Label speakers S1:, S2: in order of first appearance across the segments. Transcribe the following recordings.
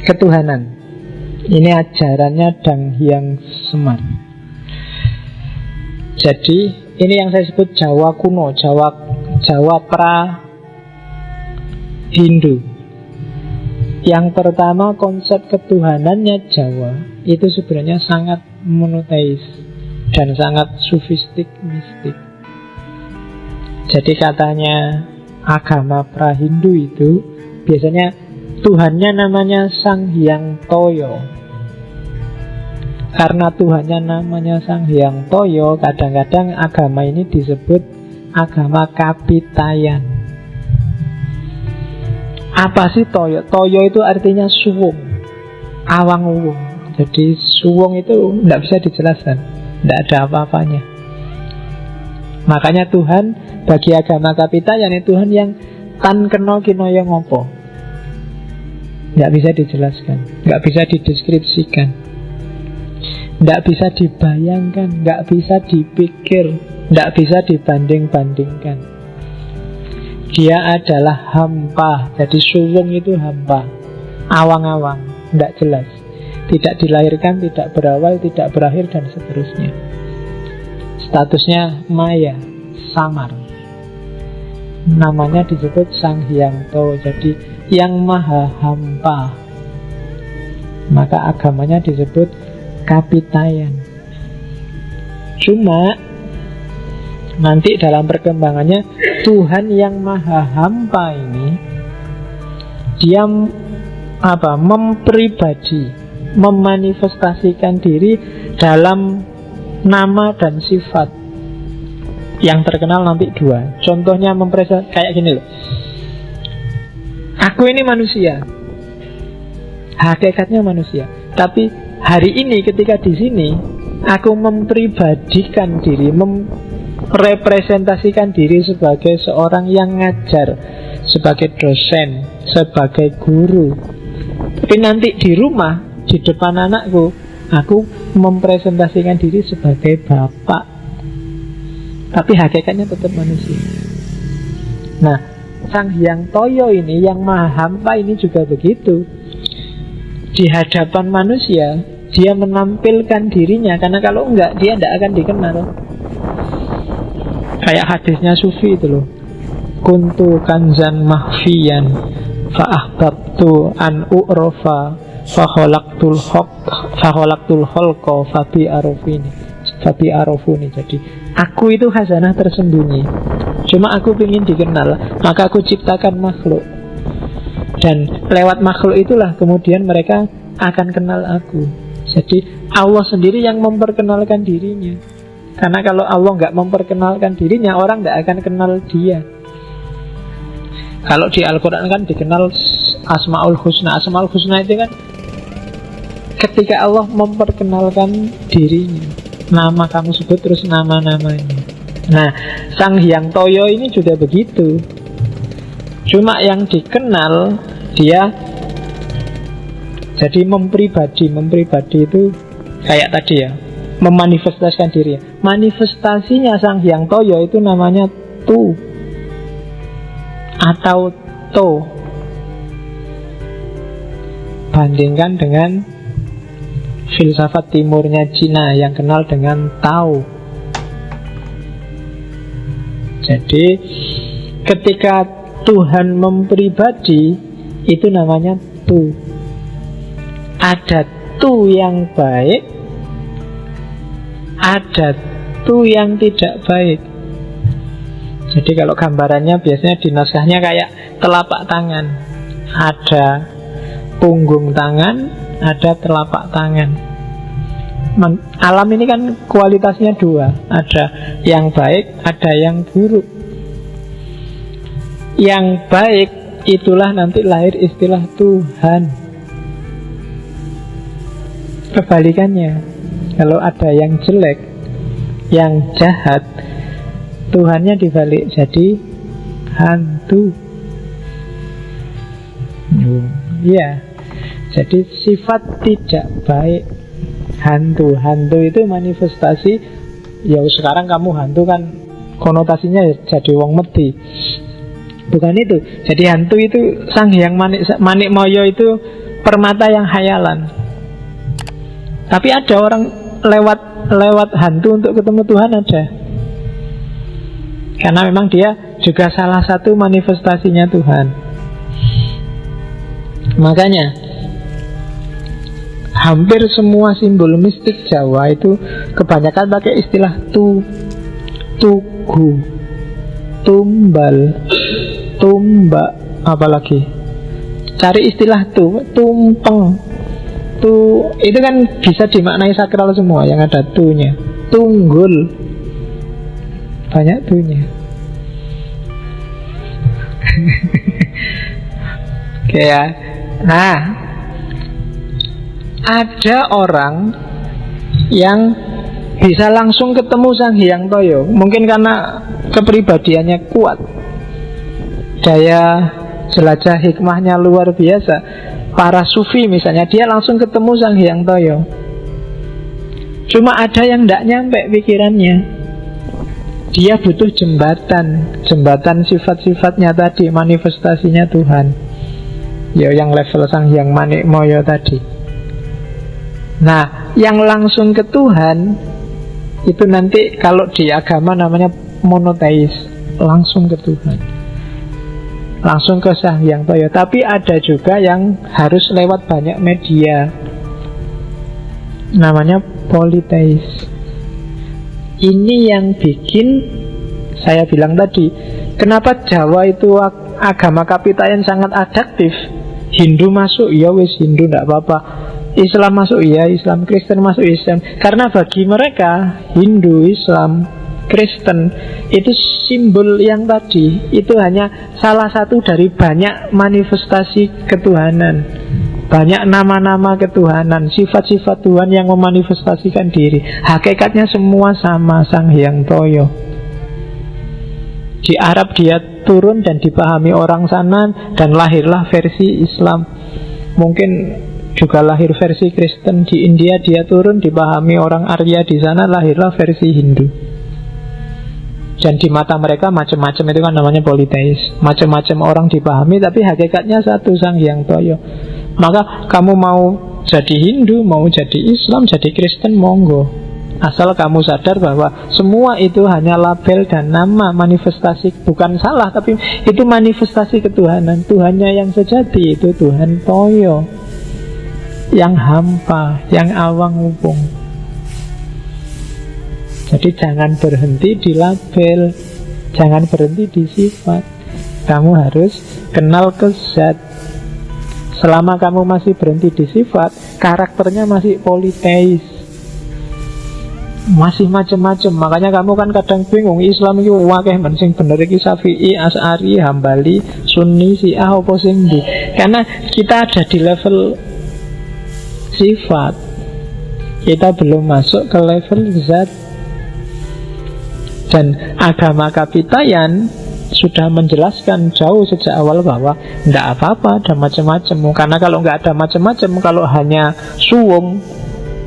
S1: ketuhanan. Ini ajarannya Dang Hyang Semar. Jadi ini yang saya sebut Jawa kuno, Jawa pra Hindu. Yang pertama, konsep ketuhanannya Jawa itu sebenarnya sangat monoteis dan sangat sufistik, mistik. Jadi katanya agama pra Hindu itu biasanya Tuhannya namanya Sang Hyang Toyo. Karena Tuhannya namanya Sang Hyang Toyo, kadang-kadang agama ini disebut agama Kapitayan. Apa sih Toyo? Toyo itu artinya suwung, awang-uwung. Jadi suwung itu tidak bisa dijelaskan, tidak ada apa-apanya. Makanya Tuhan bagi agama Kapitayan itu Tuhan yang tan keno kinoyo ngopo. Tidak bisa dijelaskan, tidak bisa dideskripsikan, tidak bisa dibayangkan, tidak bisa dipikir, tidak bisa dibanding-bandingkan. Dia adalah hampa. Jadi suwung itu hampa, awang-awang, tidak jelas, tidak dilahirkan, tidak berawal, tidak berakhir, dan seterusnya. Statusnya maya, samar. Namanya disebut Sang Hyang To. Jadi yang maha hampa. Maka agamanya disebut Kapitayan. Cuma nanti dalam perkembangannya Tuhan yang maha hampa ini dia mempribadi, memanifestasikan diri dalam nama dan sifat. Yang terkenal nanti dua. Contohnya kayak gini loh. Aku ini manusia, hakikatnya manusia. Tapi hari ini ketika di sini aku mempribadikan diri, merepresentasikan diri sebagai seorang yang ngajar, sebagai dosen, sebagai guru. Tapi nanti di rumah, di depan anakku, aku mempresentasikan diri sebagai bapak. Tapi hakikatnya tetap manusia. Nah, Sang Hyang Toyo ini, yang maha hampa ini juga begitu. Di hadapan manusia dia menampilkan dirinya, karena kalau enggak dia tidak akan dikenal. Kayak hadisnya Sufi itu loh. Kuntu kanzan mahfiyan fa'ahbabtu an u'rofa fakholaktul holko fabi arofuni. Jadi aku itu khazanah tersembunyi, cuma aku ingin dikenal, maka aku ciptakan makhluk. Dan lewat makhluk itulah kemudian mereka akan kenal aku. Jadi Allah sendiri yang memperkenalkan dirinya. Karena kalau Allah nggak memperkenalkan dirinya, orang nggak akan kenal dia. Kalau di Al-Quran kan dikenal Asmaul Husna. Asmaul Husna itu kan ketika Allah memperkenalkan dirinya, nama kamu sebut terus nama-namanya. Nah, Sang Hyang Toyo ini juga begitu. Cuma yang dikenal dia jadi mempribadi itu kayak tadi ya, memanifestasikan diri. Manifestasinya Sang Hyang Toyo itu namanya Tu atau To. Bandingkan dengan filsafat timurnya Cina yang kenal dengan Tao. Jadi ketika Tuhan mempribadi itu namanya Tu. Ada Tu yang baik, ada Tu yang tidak baik. Jadi kalau gambarannya biasanya di naskahnya kayak telapak tangan. Ada punggung tangan, ada telapak tangan. Alam ini kan kualitasnya dua. Ada yang baik, ada yang buruk. Yang baik itulah nanti lahir istilah Tuhan. Kebalikannya, kalau ada yang jelek, yang jahat, Tuhannya dibalik jadi hantu. Iya. Jadi sifat tidak baik, hantu. Hantu itu manifestasi. Ya sekarang kamu hantu kan konotasinya jadi wong mati. Bukan itu. Jadi hantu itu Sang Hyang Manik Moyo itu permata yang hayalan. Tapi ada orang lewat hantu untuk ketemu Tuhan, ada. Karena memang dia juga salah satu manifestasinya Tuhan. Makanya hampir semua simbol mistik Jawa itu kebanyakan pakai istilah tugu, tumbal, tumbak, apalagi cari istilah tumpeng. Itu kan bisa dimaknai sakral semua yang ada tunya. Tunggul, banyak tunya. Oke ya. Nah, ada orang yang bisa langsung ketemu Sang Hyang Toyo, mungkin karena kepribadiannya kuat, daya jelajah hikmahnya luar biasa. Para sufi misalnya, dia langsung ketemu Sang Hyang Toyo. Cuma ada yang tidak nyampe pikirannya. Dia butuh jembatan sifat-sifatnya tadi, manifestasinya Tuhan. Ya, yang level Sang Hyang Manikmaya tadi. Nah, yang langsung ke Tuhan itu nanti kalau di agama namanya monoteis, langsung ke Tuhan, langsung ke Sang Hyang Toyo. Tapi ada juga yang harus lewat banyak media, namanya politeis. Ini yang bikin saya bilang tadi, kenapa Jawa itu agama kapitayan sangat adaptif. Hindu masuk, ya wis Hindu tidak apa-apa. Islam masuk, ya Islam. Kristen masuk, Islam. Karena bagi mereka Hindu, Islam, Kristen itu simbol yang tadi, itu hanya salah satu dari banyak manifestasi ketuhanan, banyak nama-nama ketuhanan, sifat-sifat Tuhan yang memanifestasikan diri. Hakikatnya semua sama, Sang Hyang Toyo. Di Arab dia turun dan dipahami orang sana, dan lahirlah versi Islam. Mungkin juga lahir versi Kristen. Di India dia turun, dipahami orang Arya di sana, lahirlah versi Hindu. Dan di mata mereka macam-macam, itu kan namanya politeis. Macam-macam orang dipahami, tapi hakikatnya satu, Sang Hyang Toyo. Maka kamu mau jadi Hindu, mau jadi Islam, jadi Kristen, monggo. Asal kamu sadar bahwa semua itu hanya label dan nama manifestasi. Bukan salah, tapi itu manifestasi ketuhanan. Tuhannya yang sejati itu Tuhan Toyo, yang hampa, yang awang-upung. Jadi jangan berhenti di label, jangan berhenti di sifat. Kamu harus kenal ke zat. Selama kamu masih berhenti di sifat, karakternya masih politeis, masih macam-macam. Makanya kamu kan kadang bingung, Islam itu wakeh men sing bener iki Syafi'i, Asy'ari, Hambali, Sunni, Syiah apa sing ndi? Karena kita ada di level sifat, kita belum masuk ke level zat. Dan agama kapitayan sudah menjelaskan jauh sejak awal bahwa tidak apa-apa ada macam-macam. Karena kalau nggak ada macam-macam, kalau hanya suwung,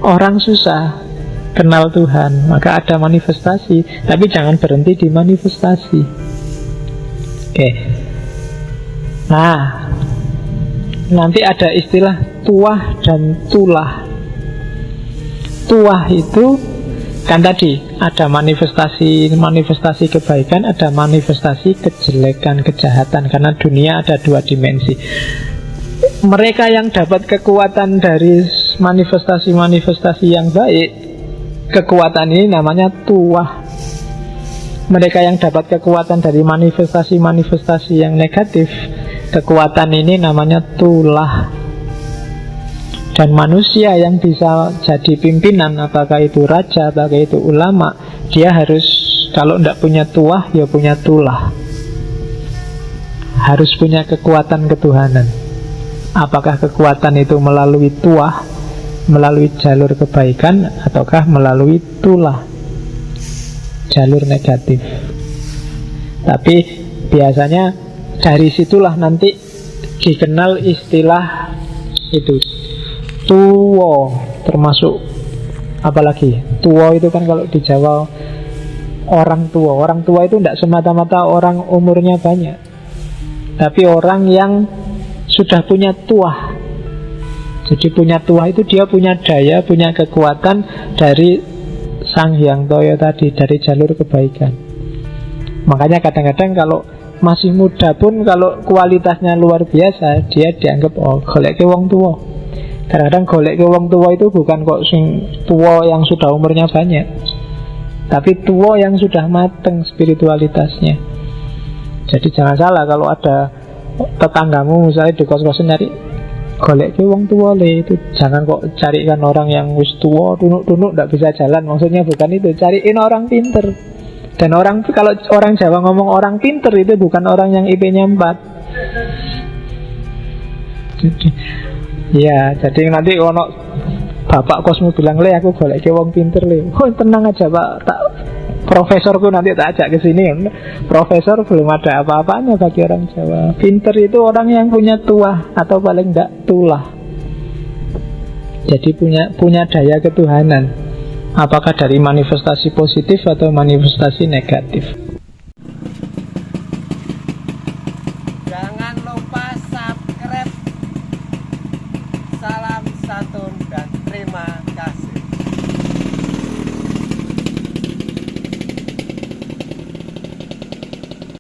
S1: orang susah kenal Tuhan. Maka ada manifestasi, tapi jangan berhenti di manifestasi. Oke. Nah, nanti ada istilah tuah dan tulah. Tuah itu kan tadi ada manifestasi kebaikan, ada manifestasi kejelekan, kejahatan. Karena dunia ada dua dimensi. Mereka yang dapat kekuatan dari manifestasi-manifestasi yang baik, kekuatan ini namanya tuah. Mereka yang dapat kekuatan dari manifestasi-manifestasi yang negatif, kekuatan ini namanya tulah. Dan manusia yang bisa jadi pimpinan, apakah itu raja, apakah itu ulama, dia harus, kalau tidak punya tuah, ya punya tulah. Harus punya kekuatan ketuhanan. Apakah kekuatan itu melalui tuah, melalui jalur kebaikan, ataukah melalui tulah, jalur negatif. Tapi biasanya dari situlah nanti dikenal istilah itu tuwo, termasuk apalagi tuwo itu kan kalau di Jawa orang tua. Orang tua itu tidak semata-mata orang umurnya banyak, tapi orang yang sudah punya tuah. Jadi punya tuah itu dia punya daya, punya kekuatan dari Sang Hyang Toyo tadi, dari jalur kebaikan. Makanya kadang-kadang kalau masih muda pun kalau kualitasnya luar biasa, dia dianggap golek ke wong tua. Kadang-kadang golek ke wong tua itu bukan kok sing tua yang sudah umurnya banyak, tapi tua yang sudah mateng spiritualitasnya. Jadi jangan salah kalau ada tetanggamu misalnya di kos-kosan nyari golek ke wong tua le, itu jangan kok carikan orang yang wis tua, tunuk-tunuk nggak bisa jalan. Maksudnya bukan itu, cariin orang pinter. Dan orang, kalau orang Jawa ngomong orang pinter itu bukan orang yang IP-nya 4. Jadi ya, jadi nanti ono bapak kosmu bilang, le aku golek ke wong pinter le. Oh tenang aja pak, tak profesorku nanti tak ajak ke sini. Profesor belum ada apa-apanya bagi orang Jawa. Pinter itu orang yang punya tuah atau paling enggak tulah. Jadi punya daya ketuhanan. Apakah dari manifestasi positif atau manifestasi negatif.